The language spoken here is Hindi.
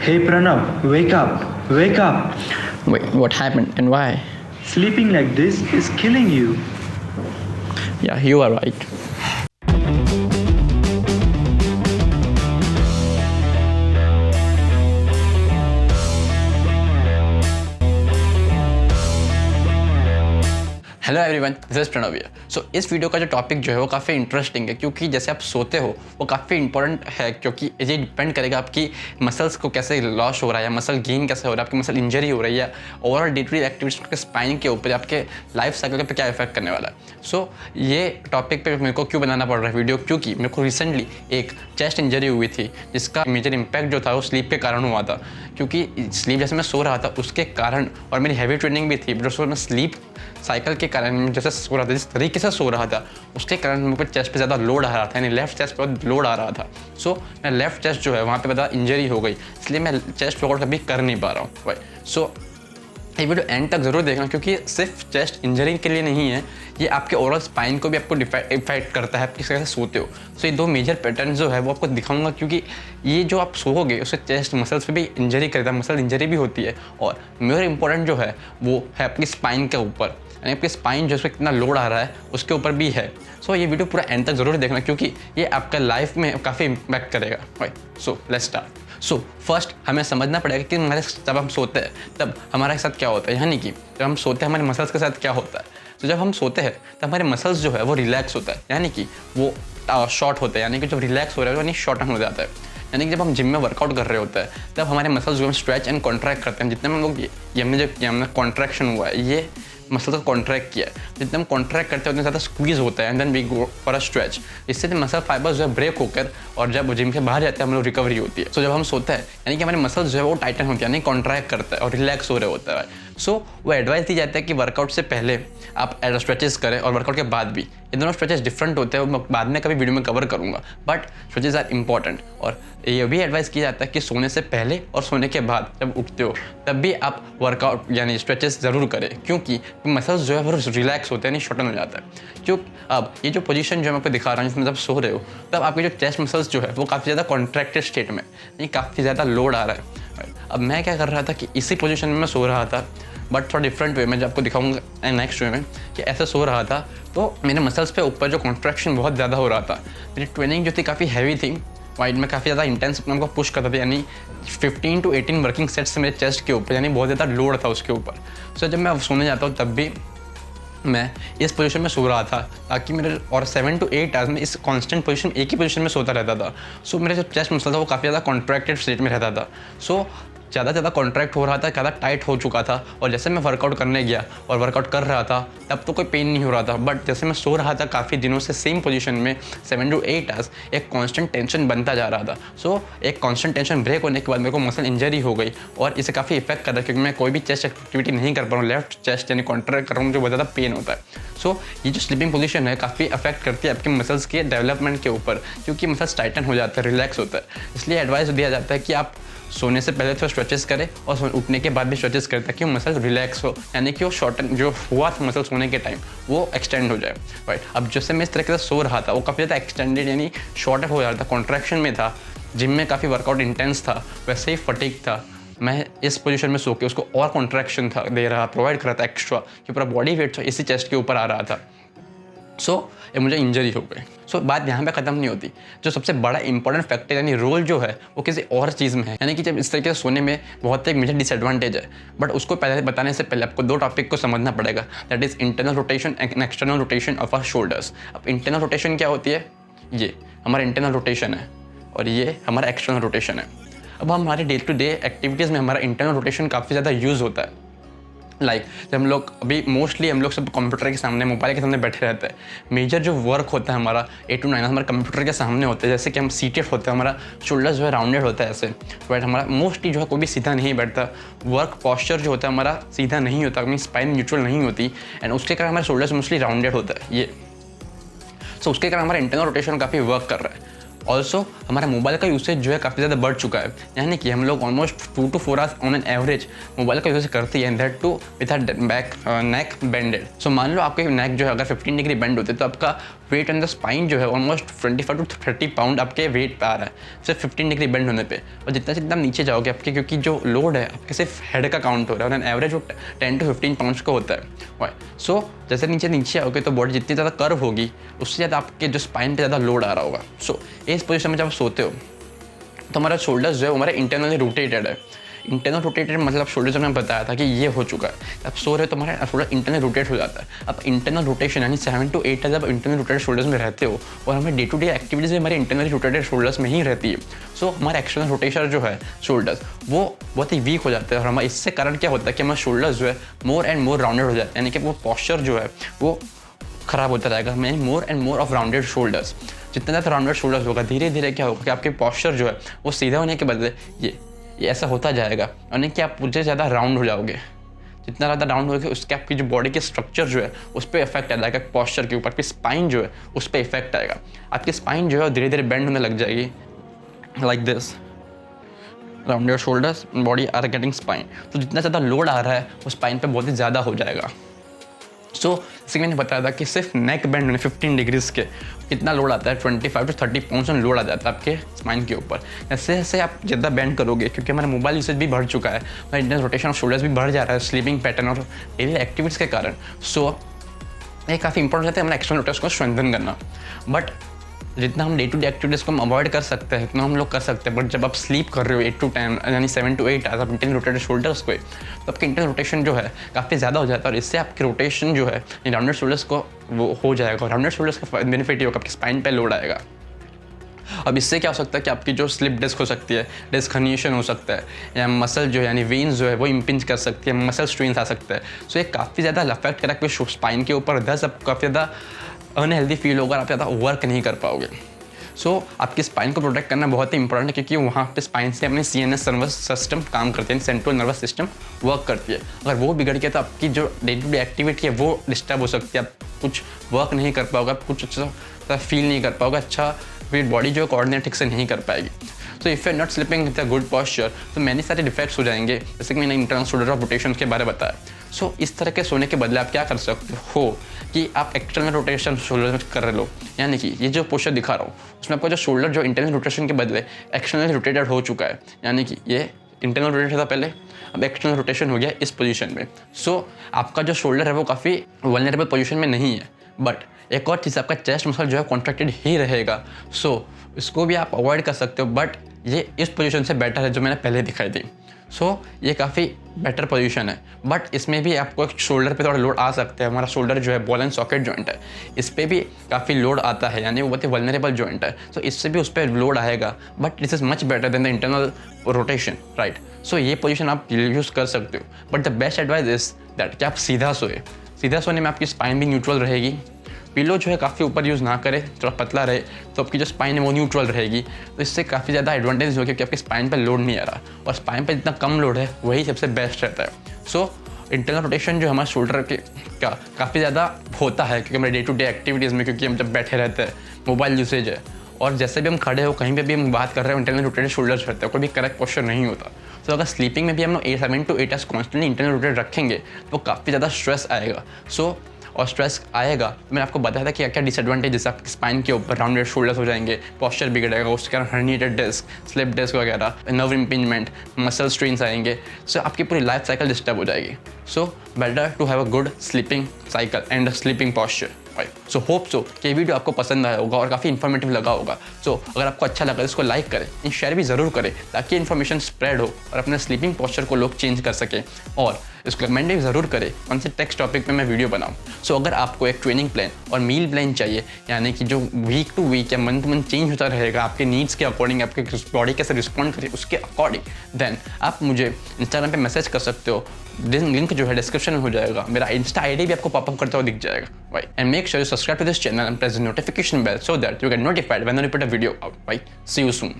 Hey Pranav, wake up, wake up. Wait, what happened and why? Sleeping like this is killing you. Yeah, you are right. Hello everyone, this is Pranav. So इस वीडियो का जो टॉपिक जो है वो काफ़ी इंटरेस्टिंग है, क्योंकि जैसे आप सोते हो वो काफ़ी इंपॉर्टेंट है, क्योंकि ये डिपेंड करेगा आपकी मसल्स को कैसे लॉस हो रहा है, मसल गेन कैसे हो रहा है, आपकी मसल इंजरी हो रही है, overall day to day activities के स्पाइन के ऊपर, आपके लाइफ साइकिल पे क्या इफेक्ट करने वाला है। सो ये टॉपिक पे मेरे को क्यों बनाना पड़ रहा है वीडियो, क्योंकि मेरे को रिसेंटली एक चेस्ट इंजरी हुई थी, जिसका मेजर इम्पैक्ट जो था वो स्लीप के कारण हुआ था। क्योंकि स्लीप जैसे मैं सो रहा था उसके कारण, और मेरी हैवी ट्रेनिंग भी थी, जो मैं स्लीप साइकिल के कारण जैसे सो रहा था, जिस तरीके से सो रहा था उसके कारण मेरे को चेस्ट पे ज़्यादा लोड आ रहा था, यानी लेफ्ट चेस्ट पे बहुत लोड आ रहा था। सो मैं लेफ्ट चेस्ट जो है वहाँ पे ज़्यादा इंजरी हो गई, इसलिए मैं चेस्ट वर्कआउट कभी कर नहीं पा रहा हूँ भाई। सो ये वीडियो एंड तक ज़रूर देखना, क्योंकि सिर्फ चेस्ट इंजरी के लिए नहीं है, ये आपके ओवरऑल स्पाइन को भी आपको इफेक्ट करता है, आप किस तरह से सोते हो। सो ये दो मेजर पैटर्न जो है वो आपको दिखाऊंगा, क्योंकि ये जो आप सोओगे उससे चेस्ट मसल्स पे भी इंजरी करता है, मसल इंजरी भी होती है, और मोर इम्पोर्टेंट जो है वो है आपकी स्पाइन के ऊपर, यानी आपकी स्पाइन जो उस पर कितना लोड आ रहा है उसके ऊपर भी है। सो ये वीडियो पूरा एंड तक ज़रूर देखना, क्योंकि ये आपका लाइफ में काफ़ी इम्पैक्ट करेगा भाई। So let's start. So first हमें समझना पड़ेगा कि हमारे जब हम सोते हैं तब हमारे साथ क्या होता है, यानी कि जब हम सोते हैं हमारे मसल्स के साथ क्या होता है। तो जब हम सोते हैं तब हमारे मसल्स जो है वो रिलैक्स होता है, यानी कि वो शॉर्ट होते हैं, यानी कि जब रिलैक्स हो रहा है यानी शॉर्टन हो जाता है। यानी कि जब हम जिम में वर्कआउट कर रहे होते हैं तब हमारे मसल्स जो हम स्ट्रेच एंड कॉन्ट्रैक्ट करते हैं, जितने में हम लोग ये हमने कॉन्ट्रैक्शन हुआ है, ये मसल को कॉन्ट्रैक्ट किया है, जितना हम कॉन्ट्रैक्ट करते हैं उतना ज़्यादा स्क्वीज होता है, and then we go for a stretch. इससे मसल फाइबर्स जो है ब्रेक होकर, और जब जिम से बाहर जाते हैं हम लोग रिकवरी होती है। सो जब हम सोते हैं यानी कि हमारे मसल्स जो है वो टाइटन होते हैं, यानी कॉन्ट्रैक्ट करता है और रिलैक्स हो रहे होता है। सो वो एडवाइस दी जाता है कि वर्कआउट से पहले आप स्ट्रेचेस करें और वर्कआउट के बाद भी। ये दोनों स्ट्रेचेस डिफरेंट होते हैं, वो बाद में कभी वीडियो में कवर करूँगा, बट स्ट्रेचेस आर इंपॉर्टेंट। और ये भी एडवाइस किया जाता है कि सोने से पहले और सोने के बाद जब उठते हो तब भी आप वर्कआउट यानी स्ट्रेचेस ज़रूर करें, क्योंकि मसल्स जो है वो रिलैक्स होते हैं, यानी शॉर्टन हो जाता है। क्यों अब ये जो पोजीशन जो मैं आपको दिखा रहा हूँ, जिसमें जब सो रहे हो तब आपके जो चेस्ट मसल्स जो है वो काफ़ी ज़्यादा कॉन्ट्रैक्टेड स्टेट में, यानी काफ़ी ज़्यादा लोड आ रहा है। अब मैं क्या कर रहा था कि इसी पोजीशन में मैं सो रहा था, बट थोड़ा डिफरेंट वे में, जब आपको दिखाऊंगा नेक्स्ट वे में कि ऐसे सो रहा था, तो मेरे मसल्स पे ऊपर जो कॉन्ट्रैक्शन बहुत ज़्यादा हो रहा था। मेरी ट्रेनिंग जो थी काफ़ी हैवी थी, वाइड में काफ़ी ज़्यादा इंटेंस अपने को पुश करता था, यानी 15 to 18 वर्किंग सेट्स मेरे चेस्ट के ऊपर, यानी बहुत ज़्यादा लोड था उसके ऊपर। सो जब मैं सोने जाता हूँ तब भी मैं इस पोजीशन में सो रहा था, ताकि मेरे और 7 to 8 आवर्स में इस कांस्टेंट पोजीशन, एक ही पोजीशन में सोता रहता था। सो मेरे जो चेस्ट मसल था वो काफ़ी ज़्यादा कॉन्ट्रैक्टेड स्टेट में रहता था। सो ज़्यादा कॉन्ट्रैक्ट हो रहा था, ज़्यादा टाइट हो चुका था, और जैसे मैं वर्कआउट करने गया और वर्कआउट कर रहा था तब तो कोई पेन नहीं हो रहा था, बट जैसे मैं सो रहा था काफ़ी दिनों से सेम पोजीशन में 7 to 8 आवर्स, एक कांस्टेंट टेंशन बनता जा रहा था। सो एक कांस्टेंट टेंशन ब्रेक होने के बाद मेरे को मसल इंजरी हो गई, और इसे काफ़ी इफेक्ट कर रहा है, क्योंकि मैं कोई भी चेस्ट एक्टिविटी नहीं कर पा रहा हूँ, लेफ्ट चेस्ट यानी कॉन्ट्रैक्ट कर रहा हूँ, मुझे बहुत ज़्यादा पेन होता है। सो ये जो स्लीपिंग पोजीशन है काफ़ी अफेक्ट करती है आपके मसल्स के डेवलपमेंट के ऊपर, क्योंकि मसल्स टाइटन हो जाता है, रिलैक्स होता है। इसलिए एडवाइस दिया जाता है कि आप सोने से पहले तो स्ट्रेचेस करें और उठने के बाद भी स्ट्रेचेस करें, ताकि वो मसल रिलैक्स हो, यानी कि वो शॉर्टन जो हुआ था मसल सोने के टाइम वो एक्सटेंड हो जाए। राइट, अब जैसे मैं इस तरीके से सो रहा था वो काफ़ी ज़्यादा एक्सटेंडेड यानी शॉर्टर हो जा रहा था, कॉन्ट्रैक्शन में था, जिम में काफ़ी वर्कआउट इंटेंस था, वैसे ही फटीग था। मैं इस पोजीशन में सो के उसको और कॉन्ट्रैक्शन था दे रहा, प्रोवाइड कर रहा था एक्स्ट्रा, कि पूरा बॉडी वेट इसी चेस्ट के ऊपर आ रहा था। सो ये मुझे इंजरी हो गई। सो बात यहाँ पे ख़त्म नहीं होती, जो सबसे बड़ा इंपॉर्टेंट फैक्टर यानी रोल जो है वो किसी और चीज़ में है, यानी कि जब इस तरीके से सोने में बहुत एक मेजर डिसएडवांटेज है, बट उसको पहले बताने से पहले आपको दो टॉपिक को समझना पड़ेगा, that is internal rotation and external rotation of our shoulders. अब इंटरनल रोटेशन क्या होती है, ये हमारा इंटरनल रोटेशन है और ये हमारा एक्सटर्नल रोटेशन है। अब हमारे डे टू डे एक्टिविटीज़ में हमारा इंटरनल रोटेशन काफ़ी ज़्यादा यूज़ होता है। जब हम लोग अभी मोस्टली हम लोग सब कंप्यूटर के सामने, मोबाइल के सामने बैठे रहते हैं, मेजर जो वर्क होता है हमारा 8 to 9 हमारे कंप्यूटर के सामने होते हैं। जैसे कि हम सीटेड होते हैं, हमारा शोल्डर जो है राउंडेड होता है ऐसे, राइट, हमारा मोस्टली जो है कोई भी सीधा नहीं बैठता, वर्क पॉस्चर जो होता है हमारा सीधा नहीं होता, अपनी स्पाइन न्यूट्रल नहीं होती, एंड उसके कारण हमारे शोल्डर्स मोस्टली राउंडेड होता है ये। सो उसके कारण हमारा इंटरनल रोटेशन काफ़ी वर्क कर रहा है। ऑल्सो हमारा मोबाइल का यूसेज जो है काफ़ी ज़्यादा बढ़ चुका है, यानी कि हम लोग almost 2 to 4 hours on an average mobile का यूसेज करते हैं, that too with back neck bended. So मान लो आपके नेक जो है अगर 15 डिग्री बेंड होते तो आपका वेट ऑन द स्पाइन जो है ऑलमोस्ट 25 to 30 पाउंड आपके वेट पे आ रहा है सिर्फ 15 डिग्री बेंड होने पे। और जितना जितना नीचे जाओगे आपके, क्योंकि जो लोड है आपके सिर्फ हेड का काउंट हो रहा है और एवरेज वो 10 to 15 पाउंड्स का होता है। सो जैसे नीचे आओगे तो बॉडी जितनी ज़्यादा कर्व होगी उससे ज़्यादा आपके जो स्पाइन पे ज़्यादा लोड आ रहा होगा। सो इस पोजीशन में जब आप सोते हो तो हमारा शोल्डर्स जो है हमारा इंटरनली रोटेटेड है। इंटरनल रोटेटेड मतलब शोल्डर जो मैंने बताया था कि ये हो चुका है, अब सो रहे हो तो हमारा शोल्डर इंटरनल रोटेट हो जाता है। अब इंटरनल रोटेशन यानी 7 to 8 जब इंटरनल रोटेटेड शोल्डर्स में रहते हो और हमें डे टू डे एक्टिविटीज़ हमारे इंटरनली रोटेटेड शोल्डर्स में ही रहती है। सो हमारा एक्सटर्नल रोटेशन जो है शोल्डर्स वो बहुत ही वीक हो जाते हैं और हमारा इससे कारण क्या होता है कि हमारे शोल्डर्स जो है मोर एंड मोर राउंडेड हो जाते हैं, यानी कि वो पॉस्चर जो है वो ख़राब होता रहेगा। यानी more and more of rounded shoulders, जितना ज़्यादा राउंडेड शोल्डर्स होगा धीरे धीरे क्या होगा कि आपके पॉस्चर जो है वो सीधा होने के बदले ये ऐसा होता जाएगा, यानी कि आप मुझे ज़्यादा राउंड हो जाओगे। जितना ज़्यादा राउंड होगे उसके आपकी जो बॉडी के स्ट्रक्चर जो है उस पर इफेक्ट आ जाएगा, पॉस्चर के ऊपर। आपकी स्पाइन जो है उस पर इफेक्ट आएगा, आपकी स्पाइन जो है धीरे धीरे बेंड होने लग जाएगी like this. Rounded shoulders body are getting spine, तो जितना ज़्यादा लोड आ रहा है वो स्पाइन पे बहुत ही ज़्यादा हो जाएगा। सो जैसे मैंने बताया था कि सिर्फ नेक बेंड होने 15 डिग्रीज के कितना लोड आता है, 25 to 30 पाउंड्स लोड आ जाता है आपके स्पाइन के ऊपर। जैसे जैसे आप ज़्यादा बेंड करोगे, क्योंकि हमारा मोबाइल यूसेज भी बढ़ चुका है, हमारा इंटरनल रोटेशन ऑफ शोल्डर्स भी बढ़ जा रहा है स्लीपिंग पैटर्न और डेली एक्टिविटीज़ के कारण। सो ये काफ़ी इंपॉर्टेंट रहता है हमारा एक्सटर्नल रोटेशन को स्ट्रेंथन करना। बट जितना हम डे टू डे एक्टिविटीज़ को हम अवॉइड कर सकते हैं उतना हम लोग कर सकते हैं। बट जब आप स्लीप कर रहे हो 8 to 10 यानी 7 to 8 आवर्स आप इंटरनल रोटेटेड शोल्डर्स को, तो आपके इंटरनल रोटेशन जो है काफ़ी ज़्यादा हो जाता है और इससे आपकी रोटेशन जो है राउंडेड शोल्डर्स को वो हो जाएगा। और राउंडेड शोल्डर्स का बेनिफिट ये होगा आपकी स्पाइन पे लोड आएगा। अब इससे क्या हो सकता है कि आपकी जो स्लिप डिस्क हो सकती है, डिस्क हर्निएशन हो सकता है, या मसल जो है यानी वेन्स जो है वो इम्पिंज कर सकती है, मसल स्ट्रेन्स आ सकता है। सो ये काफ़ी ज़्यादा अफेक्ट करेगा आपके स्पाइन के ऊपर, दस आप काफ़ी ज़्यादा अनहेल्दी फील होगा, आप ज़्यादा वर्क नहीं कर पाओगे। सो आपकी स्पाइन को प्रोटेक्ट करना बहुत ही इंपॉर्टेंट है, क्योंकि वहाँ पे स्पाइन से अपने CNS नर्वस सिस्टम काम करती है, सेंट्रल नर्वस सिस्टम वर्क करती है। अगर वो बिगड़ गया तो आपकी जो डे टू डे एक्टिविटी है वो डिस्टर्ब हो सकती है, आप कुछ वर्क नहीं कर पाओगे, आप कुछ अच्छा फील नहीं कर पाओगे, अच्छा फिर बॉडी जो है कोऑर्डिनेट ठीक से नहीं कर पाएगी। So if you are not sleeping with a good posture तो मैंने सारे डिफेक्ट्स हो जाएंगे, जैसे कि मैंने इंटरनल शोल्डर ऑफ रोटेशन के बारे में बताया। सो इस तरह के सोने के बदले आप क्या कर सकते हो कि आप एक्सटर्नल रोटेशन शोल्डर में कर लो, यानी कि ये जो पोस्चर दिखा रहा हूँ उसमें आपका जो शोल्डर जो इंटरनल रोटेशन के बदले एक्सटर्नल रोटेटेड हो चुका है, यानी कि ये इंटरनल रोटेटेड था पहले, अब एक्सटर्नल रोटेशन हो गया इस पोजीशन में। सो आपका जो शोल्डर है वो काफ़ी वल्नरेबल पोजीशन में नहीं है। बट एक और चीज़, आपका चेस्ट मसल जो है कॉन्ट्रैक्टेड ही रहेगा। सो इसको भी आप अवॉइड कर सकते हो, बट ये इस पोजीशन से बेटर है जो मैंने पहले दिखाई थी। सो ये काफ़ी बेटर पोजीशन है, बट इसमें भी आपको एक शोल्डर पे थोड़ा लोड आ सकता है। हमारा शोल्डर जो है बॉल एंड सॉकेट जॉइंट है, इस पर भी काफ़ी लोड आता है, यानी वो बहुत ही वल्नरेबल जॉइंट है। सो इससे भी उस पर लोड आएगा, but this is much better than the internal rotation, right. So ये पोजीशन आप यूज़ कर सकते हो, but the best advice is that कि आप सीधा सोए। सीधा सोने में आपकी स्पाइन भी न्यूट्रल रहेगी, पिलो जो है काफ़ी ऊपर यूज़ ना करें, थोड़ा पतला रहे, तो आपकी जो स्पाइन है वो न्यूट्रल रहेगी। तो इससे काफ़ी ज़्यादा एडवांटेज हो गया कि आपकी स्पाइन पर लोड नहीं आ रहा, और स्पाइन पर जितना कम लोड है वही सबसे बेस्ट रहता है। सो इंटरनल रोटेशन जो हमारे शोल्डर के का काफ़ी ज़्यादा होता है, क्योंकि हमारे डे टू डे एक्टिविटीज़ में, क्योंकि हम जब बैठे रहते हैं, मोबाइल यूसेज है, और जैसे भी हम खड़े हो कहीं पे भी हम बात कर रहे हो, इंटरनल रोटेटेड शोल्डर्स रहते हैं, कोई भी करेक्ट पोस्चर नहीं होता। तो अगर स्लीपिंग में भी हम लोग 7 to 8 hours constantly internal rotated रखेंगे तो काफ़ी ज़्यादा स्ट्रेस आएगा। सो और स्ट्रेस आएगा, मैंने आपको बताया था कि क्या क्या डिसएडवांटेजेस, आपकी स्पाइन के ऊपर राउंडेड शोल्डर्स हो जाएंगे, पॉस्चर बिगड़ेगा, उसके कारण हर्निएटेड डिस्क, स्लिप डिस्क वगैरह, नर्व इम्पिंजमेंट, मसल स्ट्रेन्स आएंगे। सो आपकी पूरी लाइफ साइकिल डिस्टर्ब हो जाएगी। So better to have a good sleeping cycle and sleeping posture. So hope so कि ये वीडियो आपको पसंद आया होगा और काफ़ी इन्फॉर्मेटिव लगा होगा। सो अगर आपको अच्छा लगा तो इसको लाइक करें, शेयर भी ज़रूर करें, ताकि इन्फॉर्मेशन स्प्रेड हो और अपने स्लीपिंग पॉस्चर को लोग चेंज कर सकें। और इसको कमेंट भी ज़रूर करें कौन से टेक्स्ट टॉपिक पे मैं वीडियो बनाऊँ। सो अगर आपको एक ट्रेनिंग प्लान और मील प्लान चाहिए, यानी कि जो वीक टू वीक या मंथ टू मंथ चेंज होता रहेगा आपके नीड्स के अकॉर्डिंग, आपके बॉडी कैसे रिस्पॉन्ड करे उसके अकॉर्डिंग, देन आप मुझे इंस्टाग्राम पे मैसेज कर सकते हो। लिंक जो है डिस्क्रिप्शन में हो जाएगा, मेरा इंस्टा आईडी भी आपको पॉपअप करता हुआ दिख जाएगा, right. And make sure you subscribe to this channel and press the notification bell so that you get notified when I put a video out, right? See you soon.